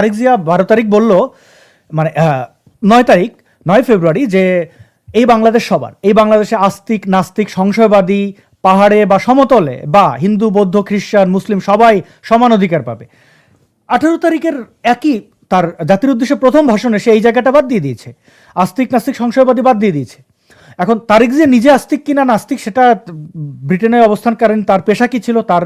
তারিক জিয়া 12 তারিখ বলল, মানে 9 তারিখ 9 ফেব্রুয়ারি, যে এই বাংলাদেশ সবার, এই বাংলাদেশে আস্তিক নাস্তিক সংশয়বাদী পাহাড়ে বা সমতলে বা হিন্দু বৌদ্ধ খ্রিস্টান মুসলিম সবাই সমান অধিকার পাবে। 18 তারিখের একই তার জাতির উদ্দেশ্যে প্রথম ভাষণে সে এই জায়গাটা বাদ দিয়ে দিয়েছে, আস্তিক নাস্তিক সংশয়বাদী বাদ দিয়ে দিয়েছে। এখন তারিক যে নিজে আস্তিক কিনা নাস্তিক সেটা ব্রিটেনে অবস্থানকালীন তার পেশা কি ছিল, তার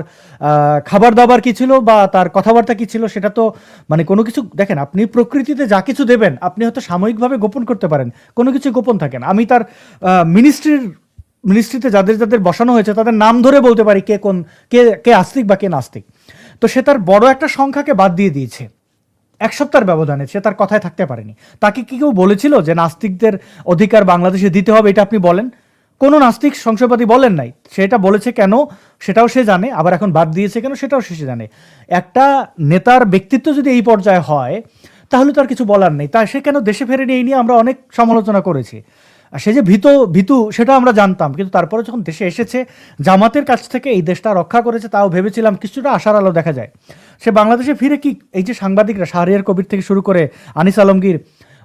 খাবার দাবার কি ছিল, বা তার কথাবার্তা কি ছিল, সেটা তো মানে কোনো কিছু দেখেন, আপনি প্রকৃতিতে যা কিছু দেবেন আপনি হয়তো সাময়িকভাবে গোপন করতে পারেন, কোনো কিছু গোপন থাকে না। আমি তার মিনিস্ট্রিতে যাদের যাদের বসানো হয়েছে তাদের নাম ধরে বলতে পারি কে কোন, কে কে আস্তিক বা কে নাস্তিক। তো সে তার বড় একটা সংখ্যাকে বাদ দিয়ে দিয়েছে 1 সপ্তাহের ব্যবধানে, সে তার কথায় থাকতে পারেনি। তাকে কি কেউ বলেছিল যে নাস্তিকদের অধিকার বাংলাদেশে দিতে হবে, এটা আপনি বলেন? কোনো নাস্তিক সংশয়বাদী বলেন নাই। সেটা বলেছে কেন সেটাও সে জানে, আবার এখন বাদ দিয়েছে কেন সেটাও সে জানে। একটা নেতার ব্যক্তিত্ব যদি এই পর্যায়ে হয় তাহলে তো আর কিছু বলার নেই। তা সে কেন দেশে ফেরেনি, এই নিয়ে আমরা অনেক সমালোচনা করেছি। আর সে যে ভীতু সেটা আমরা জানতাম, কিন্তু তারপরে যখন দেশে এসেছে জামাতের কাছ থেকে এই দেশটা রক্ষা করেছে, তাও ভেবেছিলাম কিছুটা আশার আলো দেখা যায়। সে বাংলাদেশে ফিরে কি এই যে সাংবাদিকরা শাহরিয়ার কবির থেকে শুরু করে আনিস আলমগীর,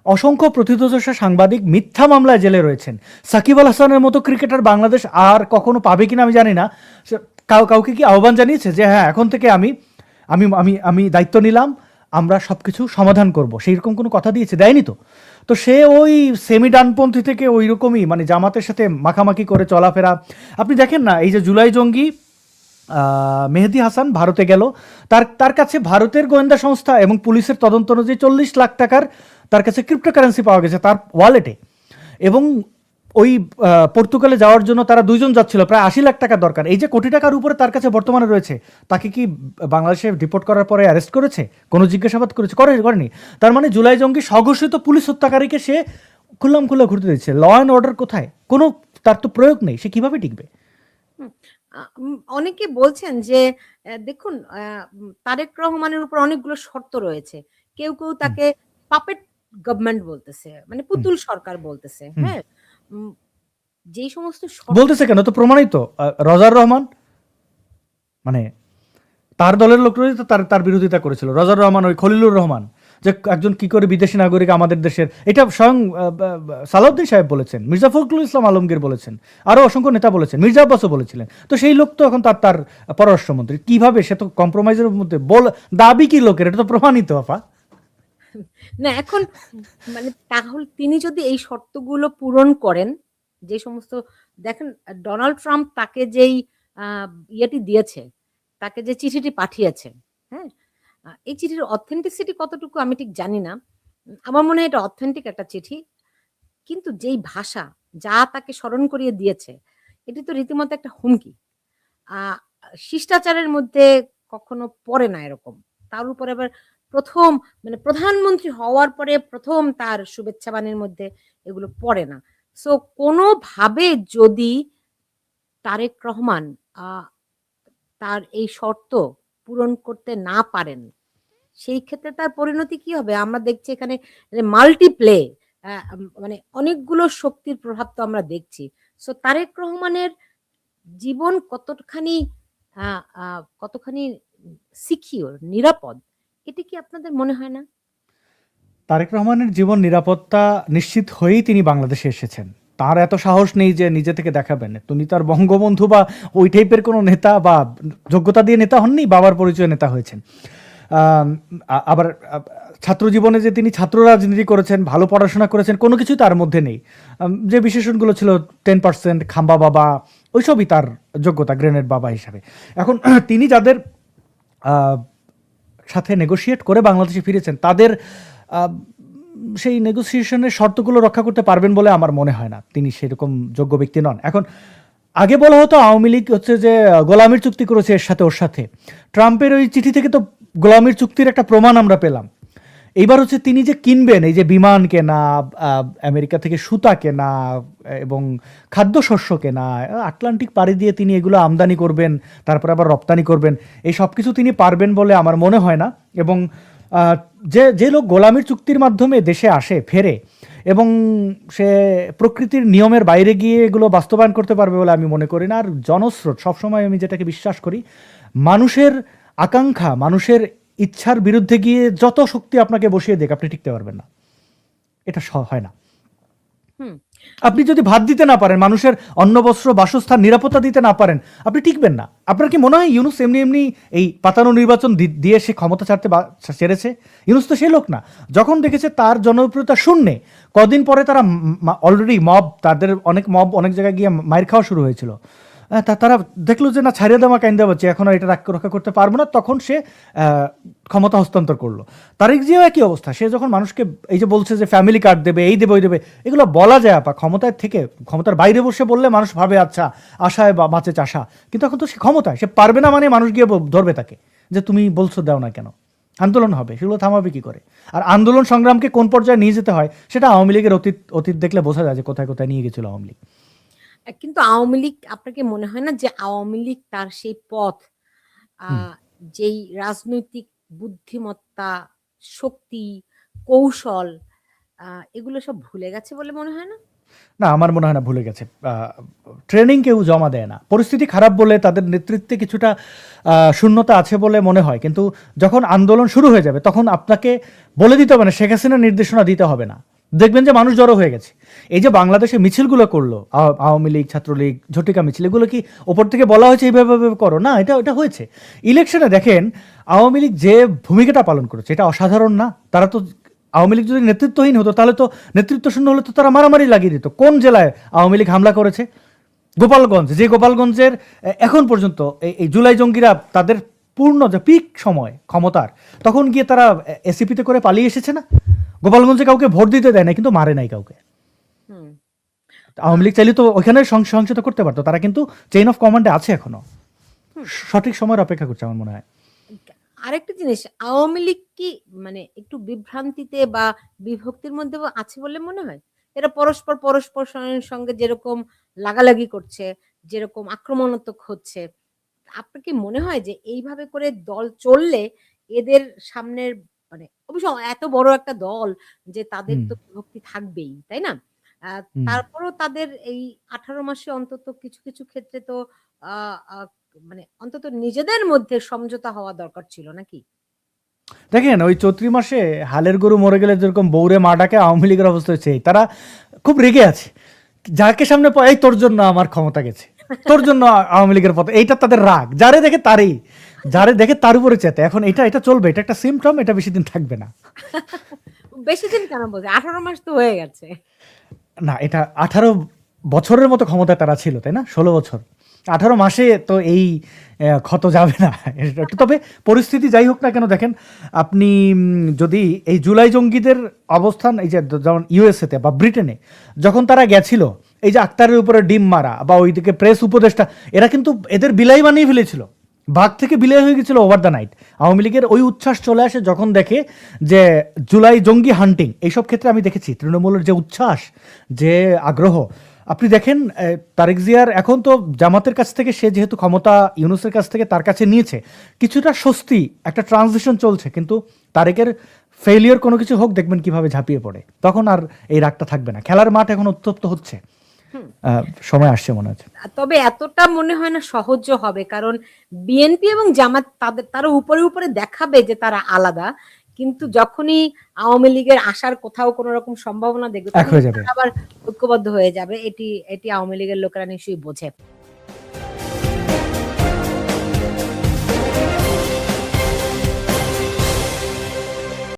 অসংখ্য প্রথিতযশা সাংবাদিক মিথ্যা মামলায় জেলে রয়েছেন। সাকিব আল হাসানের মতো ক্রিকেটার বাংলাদেশ আর কখনো পাবে কিনা আমি জানি না। কাউকে কি আহ্বান জানিয়েছে যে হ্যাঁ এখন থেকে আমি আমি আমি আমি দায়িত্ব নিলাম, আমরা সব কিছু সমাধান করব, সেই রকম কোনো কথা দিয়েছে? দেয়নি তো। তো সে ওই সেমি ডানপন্থী থেকে ওই রকমই মানে জামাতের সাথে মাখামাখি করে চলাফেরা। আপনি দেখেন না, এই যে জুলাই জঙ্গি মেহেদী হাসান ভারতে গেল, তার কাছে ভারতের গোয়েন্দা সংস্থা এবং পুলিশের তদন্ত অনুযায়ী 40 লাখ টাকার তার কাছে ক্রিপ্টোকারেন্সি পাওয়া গেছে তার ওয়ালেটে। এবং ওই পর্তুগালে যাওয়ার জন্য তারা 2 জন যাচ্ছিল, প্রায় 80 লাখ টাকা দরকার। এই যে কোটি টাকার উপরে তার কাছে বর্তমানে রয়েছে, তাকে কি বাংলাদেশে ডিপোর্ট করার পরে অ্যারেস্ট করেছে, কোনো জিজ্ঞাসাবাদ করেনি? তার মানে জুলাই জঙ্গি স্বঘোষিত পুলিশ হত্যাকারীকে সে খুল্লাম খুল্লা ঘুরতে দিচ্ছে। ল অ্যান্ড অর্ডার কোথায়? কোনো তার তো প্রয়োগ নেই, সে কিভাবে টিকবে? অনেকে বলছেন যে দেখুন তারেক রহমানের উপর অনেকগুলো শর্ত রয়েছে। কেউ তাকে পাপেট গভর্নমেন্ট বলতেছে, মানে পুতুল সরকার বলতেছে। হ্যাঁ, যেই সমস্ত বলতেছে কেন, তো প্রমাণিত। রজার রহমান, মানে তার দলের লোকরাই তো তার বিরোধিতা করেছিল। রজার রহমান, ওই খলিলুর রহমান, যে একজন কি করে বিদেশি নাগরিক আমাদের দেশের, এটা স্বয়ং সালাউদ্দিন সাহেব বলেছেন, মির্জা ফখরুল ইসলাম আলমগীর বলেছেন, আরো অসংখ্য নেতা বলেছেন, মির্জা আব্বাসও বলেছিলেন। তো সেই লোক তো এখন তার পররাষ্ট্রমন্ত্রী। কিভাবে সে তো কম্প্রোমাইজের মধ্যে দাবি কি লোকের, এটা তো প্রমাণিত আপা। না এখন মানে তাহলে তিনি যদি এই শর্তগুলো পূরণ করেন, যে সমস্ত দেখেন ডোনাল্ড ট্রাম্প তাকে যেই ইয়েটি দিয়েছে, তাকে যে চিঠিটি পাঠিয়েছে, হ্যাঁ, এই চিঠির অথেন্টিসিটি কতটুকু আমি ঠিক জানি না। আমার মনে হয় এটা অথেন্টিক একটা চিঠি। কিন্তু যেই ভাষা, যা তাকে স্মরণ করিয়ে দিয়েছে, এটি তো রীতিমতো একটা হুমকি। আ শিষ্টাচারের মধ্যে কখনো পড়ে না এরকম। তার উপরে আবার ১ম মানে প্রধানমন্ত্রী হওয়ার পরে ১ম তার শুভেচ্ছা বাণীর মধ্যে এগুলো পড়ে না। সো কোনোভাবে যদি তারেক রহমান আ তার এই শর্ত পূরণ করতে না পারেন, সেই ক্ষেত্রে তার পরিণতি কি হবে? আমরা দেখছি এখানে মাল্টিপ্লে মানে অনেকগুলো শক্তির প্রভাব তো আমরা দেখছি। সো তারেক রহমানের জীবন কতখানি আ আ কতখানি সিকিউর, নিরাপদ, এটা কি আপনাদের মনে হয় না? তারেক রহমানের জীবন নিরাপত্তা নিশ্চিত হয়েই তিনি বাংলাদেশে এসেছেন। তার এত সাহস নেই যে নিজে থেকে দেখাবেন। তিনি তার বঙ্গবন্ধু বা ওই টাইপের কোনো নেতা বা যোগ্যতা দিয়ে নেতা হননি, বাবার পরিচয়ে নেতা হয়েছেন। আবার ছাত্র জীবনে যে তিনি ছাত্র রাজনীতি করেছেন, ভালো পড়াশোনা করেছেন, কোনো কিছুই তার মধ্যে নেই। যে বিশেষণগুলো ছিল 10% খাম্বা বাবা, ওইসবই তার যোগ্যতা, গ্রেনেড বাবা হিসাবে। এখন তিনি যাদের সাথে নেগোশিয়েট করে বাংলাদেশে ফিরেছেন, তাদের সেই নেগোসিয়েশনের শর্তগুলো রক্ষা করতে পারবেন বলে আমার মনে হয় না। তিনি সেরকম যোগ্য ব্যক্তি নন। এখন আগে বলা হতো আওয়ামী লীগ হচ্ছে যে গোলামির চুক্তি করেছে এর সাথে ওর সাথে। ট্রাম্পের ওই চিঠি থেকে তো গোলামির চুক্তির একটা প্রমাণ আমরা পেলাম। এইবার হচ্ছে তিনি যে কিনবেন, এই যে বিমান কেনা, আমেরিকা থেকে সুতা কেনা এবং খাদ্যশস্য কেনা, আটলান্টিক পাড়ি দিয়ে তিনি এগুলো আমদানি করবেন, তারপর আবার রপ্তানি করবেন, এই সব কিছু তিনি পারবেন বলে আমার মনে হয় না। এবং যে লোক গোলামির চুক্তির মাধ্যমে দেশে আসে, ফেরে, এবং সে প্রকৃতির নিয়মের বাইরে গিয়ে এগুলো বাস্তবায়ন করতে পারবে বলে আমি মনে করি না। আর জনস্রোত, সবসময় আমি যেটাকে বিশ্বাস করি, মানুষের আকাঙ্ক্ষা, মানুষের ইচ্ছার বিরুদ্ধে গিয়ে যত শক্তি আপনাকে বসিয়ে দেখ, আপনি টিকতে পারবেন না। এটা হয় না। হুম। আপনি যদি ভাত দিতে না পারেন, মানুষের অন্ন বস্ত্র বাসস্থান নিরাপত্তা দিতে না পারেন, আপনি টিকবেন না। আপনার কি মনে হয় ইউনূস এমনি এমনি এই পাতানো নির্বাচন দিয়ে সে ক্ষমতা ছেড়েছে? ইউনূস তো সেই লোক না। যখন দেখেছে তার জনপ্রিয়তা শূন্যে, কদিন পরে তারা অলরেডি তাদের অনেক অনেক জায়গায় গিয়ে মাইর খাওয়া শুরু হয়েছিল। তারা দেখলো যে না, ছাড়িয়ে দেওয়া কাইন্দা বাচ্চা, এখন আর এটা রক্ষা করতে পারবো না, তখন সে ক্ষমতা হস্তান্তর করলো। তারেক জিয়াও একই অবস্থা। সে যখন মানুষকে এই যে বলছে যে ফ্যামিলি কার্ড দেবে, এই দেবে ওই দেবে, এগুলো বলা যায় আপা, ক্ষমতায় থেকে ক্ষমতার বাইরে বসে বললে মানুষ ভাবে আচ্ছা আশায় বা বাঁচে চাষা, কিন্তু এখন তো সে ক্ষমতায়, সে পারবে না মানে মানুষ গিয়ে ধরবে তাকে যে তুমি বলছো দাও না কেন। আন্দোলন হবে, সেগুলো থামাবে কি করে? আর আন্দোলন সংগ্রামকে কোন পর্যায়ে নিয়ে যেতে হয় সেটা আওয়ামী লীগের অতীত দেখলে বোঝা যায় যে কোথায় কোথায় নিয়ে গেছিল আওয়ামী লীগ। কিন্তু আওয়ামী লীগ, আপনাকে মনে হয় না যে আওয়ামী লীগ তার সেই পথ, যেই রাজনৈতিক বুদ্ধিমত্তা, শক্তি, কৌশল, এগুলো সব ভুলে গেছে বলে মনে হয় না? না, আমার মনে হয় না ভুলে গেছে। ট্রেনিং কেউ জমা দেয় না। পরিস্থিতি খারাপ বলে তাদের নেতৃত্বে কিছুটা শূন্যতা আছে বলে মনে হয়, কিন্তু যখন আন্দোলন শুরু হয়ে যাবে তখন আপনাকে বলে দিতে হবে না, শেখ হাসিনার নির্দেশনা দিতে হবে না, দেখবেন যে মানুষ জড়ো হয়ে গেছে। এই যে বাংলাদেশে মিছিলগুলো করলো আওয়ামী লীগ, ছাত্রলীগ, ঝটিকা মিছিল, এগুলো কি ওপর থেকে বলা হয়েছে এইভাবে করো? না, এটা হয়েছে। ইলেকশনে দেখেন আওয়ামী লীগ যে ভূমিকাটা পালন করেছে, এটা অসাধারণ না? তারা তো, আওয়ামী লীগ যদি নেতৃত্বহীন হতো তাহলে তো, নেতৃত্ব শূন্য হলে তো তারা মারামারি লাগিয়ে দিত। কোন জেলায় আওয়ামী লীগ হামলা করেছে? গোপালগঞ্জ। যে গোপালগঞ্জের এখন পর্যন্ত এই জুলাই জঙ্গিরা তাদের পূর্ণ যে পিক সময় ক্ষমতার, তখন গিয়ে তারা এসিপিতে করে পালিয়ে এসেছে না? গোপালগঞ্জে কাউকে ভোট দিতে দেয় না, কিন্তু মারে নাই কাউকে। আওয়ামী লীগ চাইলে তো ওইখানে সংসদ করতে পারতো। তারা কিন্তু চেইন অফ কমান্ডে আছে এখনো, সঠিক সময়ের অপেক্ষা করছে আমার মনে হয়। আরেকটা জিনিস, আওয়ামী লীগ কি মানে একটু বিভ্রান্তিতে বা বিভক্তির মধ্যে আছে বলে মনে হয়? এরা পরস্পর সঙ্গে যেরকম লাগালাগি করছে, যেরকম আক্রমণাত্মক হচ্ছে, আপনার কি মনে হয় যে এইভাবে করে দল চললে এদের সামনের, মানে অবশ্য এত বড় একটা দল যে তাদের তো বিভক্তি থাকবেই, তাই না? তারপরও তাদের এই 18 মাসে অন্তত কিছু ক্ষেত্রে তো আ আ মানে অন্তত নিজেদের মধ্যে সমঝোতা হওয়া দরকার ছিল নাকি? দেখেন, ওই চৈত্রি মাসে হালের গরু মরে গেলে যেরকম বৌরে মা ডাকে, আওয়ামী লীগের অবস্থা হচ্ছে তারা খুব রেগে আছে। যাকে সামনে পায়, তোর জন্য আমার ক্ষমতা গেছে, তোর জন্য আওয়ামী লীগের পথে, এইটা তাদের রাগ। যারে দেখে তার উপরে চেতে। এখন এটা চলবে, এটা একটা সিমটম, এটা বেশি দিন থাকবে না। বেশি দিন কেন বলছে? 18 মাস তো হয়ে গেছে। না, এটা 18 বছরের মতো ক্ষমতায় তারা ছিল, তাই না? 16 বছর, 18 মাসে তো এই ক্ষত যাবে না। তবে পরিস্থিতি যাই হোক না কেন, দেখেন আপনি যদি এই জুলাই জঙ্গিদের অবস্থান, এই যে যেমন ইউএসএতে বা ব্রিটেনে যখন তারা গেছিল, এই যে আক্তারের উপরে ডিম মারা বা ওইদিকে প্রেস উপদেষ্টা, এরা কিন্তু এদের বিলাই বানিয়ে ফেলেছিল। বাঘ থেকে বিলাই হয়ে গেছিল ওভার দ্য নাইট। আওয়ামী লীগের ওই উচ্ছ্বাস চলে আসে যখন দেখে যে জুলাই জঙ্গি হান্টিং, এইসব ক্ষেত্রে আমি দেখেছি তৃণমূলের যে উচ্ছ্বাস, যে আগ্রহ। আপনি দেখেন তারেক জিয়ার এখন তো জামাতের কাছ থেকে, সে যেহেতু ক্ষমতা ইউনূসের কাছ থেকে তার কাছে নিয়েছে, কিছুটা স্বস্তি, একটা ট্রানজিশন চলছে, কিন্তু তারেকের ফেলিওর কোনো কিছু হোক, দেখবেন কিভাবে ঝাঁপিয়ে পড়ে, তখন আর এই রাগটা থাকবে না। খেলার মাঠ এখন উত্তপ্ত হচ্ছে, সময় আসছে মনে হচ্ছে। তবে এতটা মনে হয় না সহজ হবে, কারণ বিএনপি এবং জামাত তারা উপরে দেখাবে যে তারা আলাদা, কিন্তু যখনই আওয়ামী লীগের আসার কোথাও কোনো রকম সম্ভাবনা দেখবে, এক হয়ে যাবে, আবার ঐক্যবদ্ধ হয়ে যাবে। এটি আওয়ামী লীগের লোকেরা নিশ্চয়ই বোঝে।